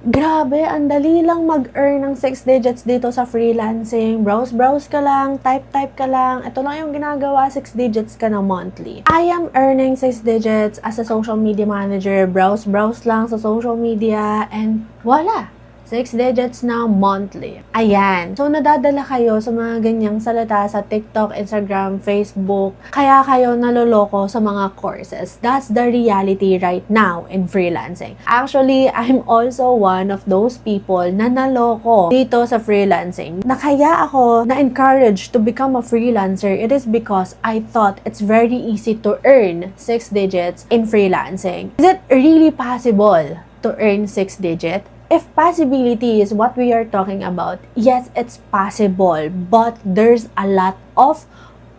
Grabe, ang dali lang mag-earn ng 6 digits dito sa freelancing. Browse-browse ka lang, type-type ka lang. Ito lang yung ginagawa, 6 digits ka na monthly. I am earning 6 digits as a social media manager. Browse-browse lang sa social media and voila! 6 digits na monthly. Ayan. So, nadadala kayo sa mga ganyang salita sa TikTok, Instagram, Facebook. Kaya kayo naloloko sa mga courses. That's the reality right now in freelancing. Actually, I'm also one of those people na naloko dito sa freelancing. Na kaya ako na-encourage to become a freelancer, it is because I thought it's very easy to earn 6 digits in freelancing. Is it really possible to earn 6 digits? If possibility is what we are talking about, yes, it's possible, but there's a lot of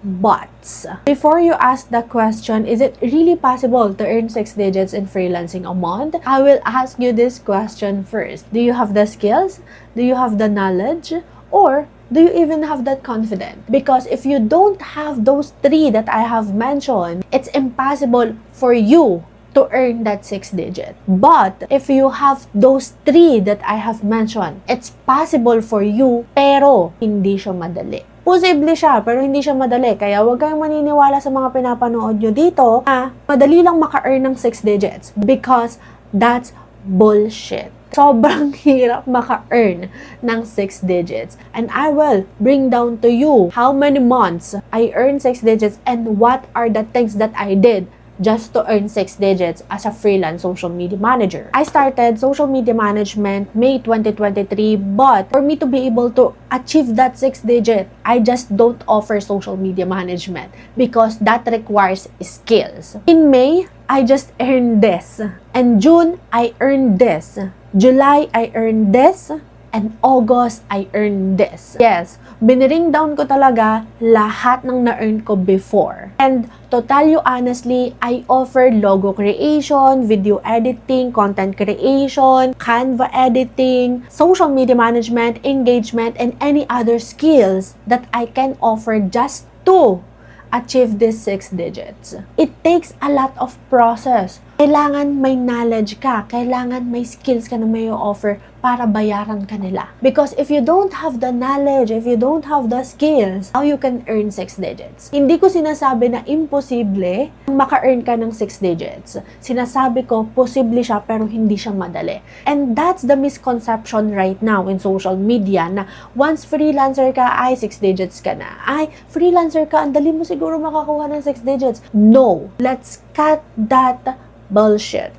buts. Before you ask the question, is it really possible to earn 6 digits in freelancing a month? I will ask you this question first. Do you have the skills? Do you have the knowledge? Or do you even have that confidence? Because if you don't have those 3 that I have mentioned, it's impossible for you to earn that 6 digit. But if you have those 3 that I have mentioned, it's possible for you, pero hindi siya madali. Posible siya, pero hindi siya madali. Kaya huwag kayong maniniwala sa mga pinapanood nyo dito na madali lang maka-earn ng 6 digits. Because that's bullshit. Sobrang hirap maka-earn ng 6 digits. And I will bring down to you how many months I earned 6 digits and what are the things that I did just to earn 6 digits as a freelance social media manager. I started social media management May 2023, but for me to be able to achieve that 6 digit, I just don't offer social media management because that requires skills. In May, I just earned this. And June, I earned this. July, I earned this. And August, I earned this. Yes, biniring down ko talaga lahat ng na-earn ko before. And to tell you honestly, I offer logo creation, video editing, content creation, Canva editing, social media management, engagement, and any other skills that I can offer just to achieve these 6 digits. It takes a lot of process. Kailangan may knowledge ka, kailangan may skills ka na may offer para bayaran ka nila. Because if you don't have the knowledge, if you don't have the skills, how you can earn 6 digits? Hindi ko sinasabi na imposible maka-earn ka ng 6 digits. Sinasabi ko, posible siya pero hindi siya madali. And that's the misconception right now in social media na once freelancer ka, ay 6 digits ka na. Ay, freelancer ka, ang dali mo siguro makakuha ng 6 digits. No, let's cut that bullshit.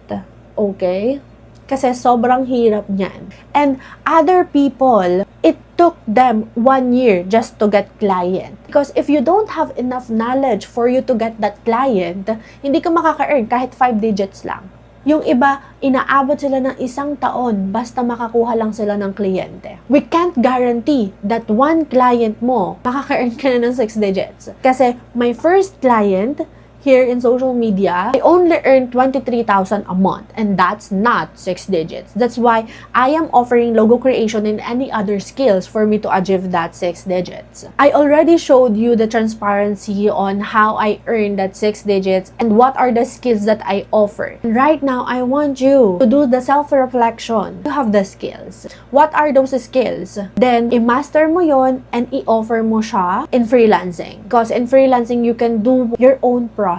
Okay? Kasi sobrang hirap niyan. And other people, it took them 1 year just to get client. Because if you don't have enough knowledge for you to get that client, hindi ka makaka-earn kahit 5 digits lang. Yung iba, inaabot sila ng 1 taon basta makakuha lang sila ng kliyente. We can't guarantee that one client mo, makaka-earn ka na ng 6 digits. Kasi my first client, here in social media, I only earn 23,000 a month, and that's not 6 digits. That's why I am offering logo creation and any other skills for me to achieve that 6 digits. I already showed you the transparency on how I earn that 6 digits and what are the skills that I offer. And right now, I want you to do the self-reflection. You have the skills. What are those skills? Then, i-master mo yon and i-offer mo siya in freelancing. Because in freelancing, you can do your own process.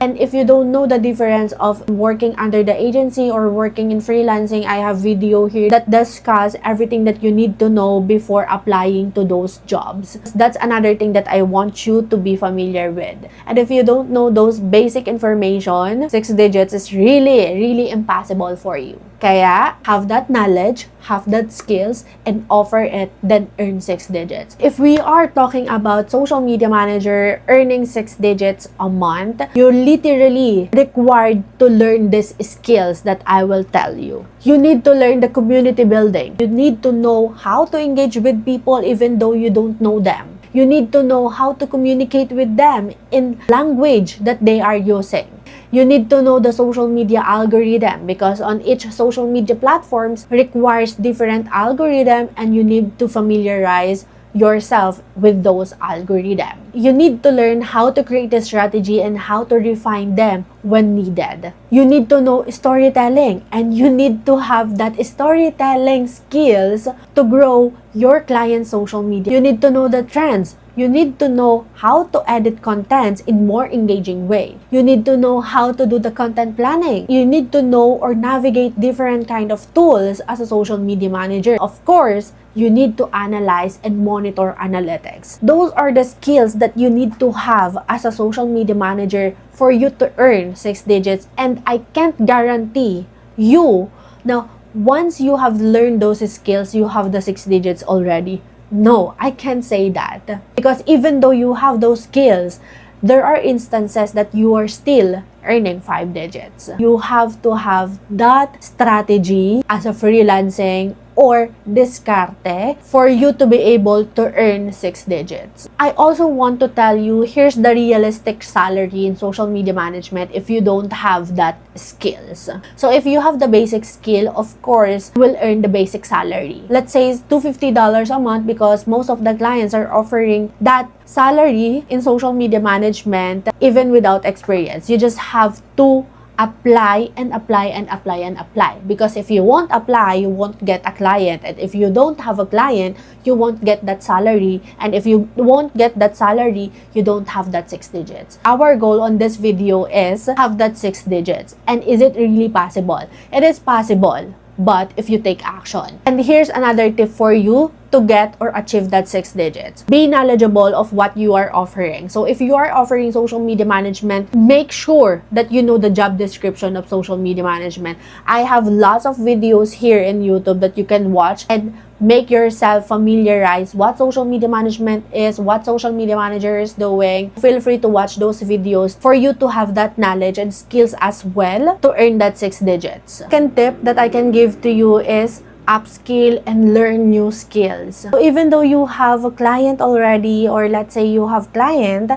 And if you don't know the difference of working under the agency or working in freelancing, I have video here that discuss everything that you need to know before applying to those jobs. That's another thing that I want you to be familiar with. And if you don't know those basic information, 6 digits is really, really impossible for you. Kaya, have that knowledge, have that skills, and offer it, then earn 6 digits. If we are talking about social media manager earning 6 digits a month, you're literally required to learn these skills that I will tell you. You need to learn the community building. You need to know how to engage with people even though you don't know them. You need to know how to communicate with them in language that they are using. You need to know the social media algorithm because on each social media platforms requires different algorithm and you need to familiarize yourself with those algorithms. You need to learn how to create a strategy and how to refine them when needed. You need to know storytelling, and you need to have that storytelling skills to grow your client's social media. You need to know the trends. You need to know how to edit contents in more engaging way. You need to know how to do the content planning. You need to know or navigate different kind of tools as a social media manager. Of course, you need to analyze and monitor analytics. Those are the skills that you need to have as a social media manager for you to earn 6 digits. And I can't guarantee you now, once you have learned those skills, you have the 6 digits already. No, I can't say that. Because even though you have those skills, there are instances that you are still earning 5 digits. You have to have that strategy as a freelancing or discarte for you to be able to earn 6 digits. I also want to tell you, here's the realistic salary in social media management if you don't have that skills. So if you have the basic skill, of course, you will earn the basic salary. Let's say it's $250 a month because most of the clients are offering that salary in social media management even without experience. You just have to apply and apply and apply and apply, because if you won't apply, you won't get a client, and if you don't have a client, you won't get that salary, and if you won't get that salary, you don't have that 6 digits. Our goal on this video is have that 6 digits. And is it really possible? It is possible, but if you take action. And here's another tip for you to get or achieve that 6 digits. Be knowledgeable of what you are offering. So if you are offering social media management, make sure that you know the job description of social media management. I have lots of videos here in YouTube that you can watch and make yourself familiarize what social media management is, what social media manager is doing. Feel free to watch those videos for you to have that knowledge and skills as well to earn that 6 digits. Second tip that I can give to you is upskill and learn new skills. So even though you have a client already, or let's say you have client,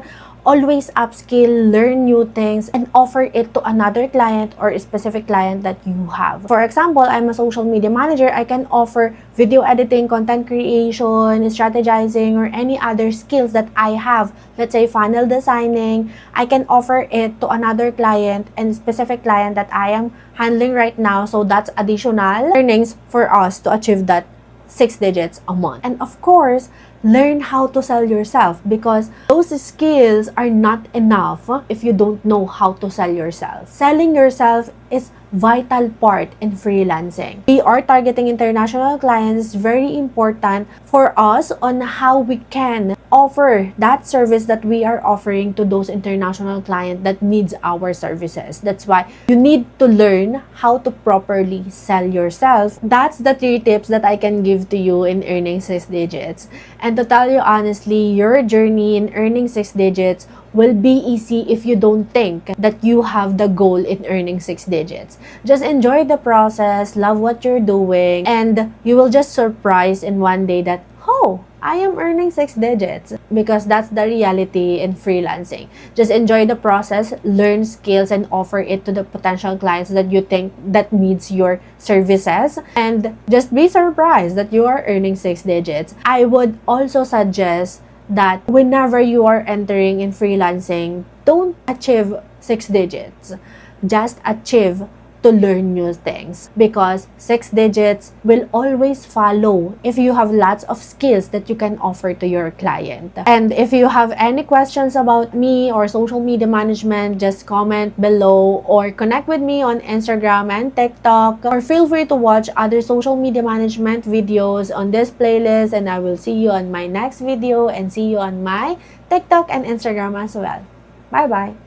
always upskill, learn new things, and offer it to another client or a specific client that you have. For example, I'm a social media manager. I can offer video editing, content creation, strategizing, or any other skills that I have. Let's say funnel designing. I can offer it to another client and specific client that I am handling right now. So that's additional earnings for us to achieve that 6 digits a month. And of course, learn how to sell yourself, because those skills are not enough if you don't know how to sell yourself. Selling yourself is vital part in freelancing. We are targeting international clients. Very important for us on how we can offer that service that we are offering to those international clients that needs our services. That's why you need to learn how to properly sell yourself. That's the 3 tips that I can give to you in earning 6 digits. And to tell you honestly, your journey in earning 6 digits will be easy if you don't think that you have the goal in earning 6 digits. Just enjoy the process, love what you're doing, and you will just surprise in one day that, oh, I am earning 6 digits, because that's the reality in freelancing. Just enjoy the process, learn skills, and offer it to the potential clients that you think that needs your services, and just be surprised that you are earning 6 digits. I would also suggest that whenever you are entering in freelancing, don't achieve 6 digits. Just achieve to learn new things, because 6 digits will always follow if you have lots of skills that you can offer to your client. And if you have any questions about me or social media management, just comment below or connect with me on Instagram and TikTok, or feel free to watch other social media management videos on this playlist, and I will see you on my next video and see you on my TikTok and Instagram as well. Bye bye.